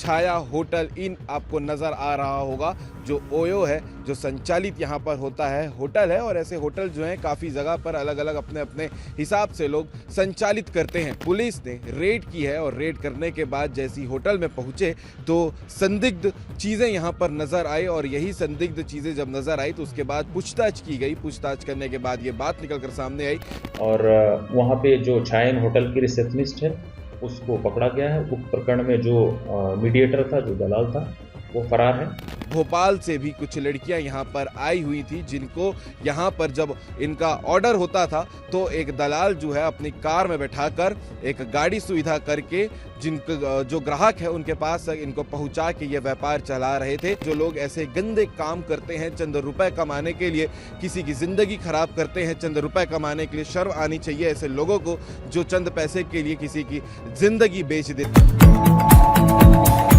Chhaya hotel in आपको नज़र आ रहा होगा, जो ओयो है, जो संचालित यहाँ पर होता है होटल है। और ऐसे होटल जो हैं काफ़ी जगह पर अलग अलग अपने अपने हिसाब से लोग संचालित करते हैं। पुलिस ने रेड की है और रेड करने के बाद जैसी होटल में पहुँचे तो संदिग्ध चीज़ें यहाँ पर नज़र आई, और यही संदिग्ध चीज़ें जब नज़र आई तो उसके बाद पूछताछ की गई। पूछताछ करने के बाद ये बात निकल कर सामने आई और वहाँ पे जो छायन होटल की रिसेप्शनिस्ट है उसको पकड़ा गया है। उस प्रकरण में जो मीडिएटर था, जो दलाल था, वो फरार है। भोपाल से भी कुछ लड़कियां यहाँ पर आई हुई थी, जिनको यहाँ पर जब इनका ऑर्डर होता था तो एक दलाल जो है अपनी कार में बैठाकर एक गाड़ी सुविधा करके जिनको जो ग्राहक है उनके पास इनको पहुंचा के ये व्यापार चला रहे थे। जो लोग ऐसे गंदे काम करते हैं चंद रुपए कमाने के लिए, किसी की जिंदगी खराब करते हैं चंद रुपए कमाने के लिए, शर्म आनी चाहिए ऐसे लोगों को जो चंद पैसे के लिए किसी की जिंदगी बेच देते हैं।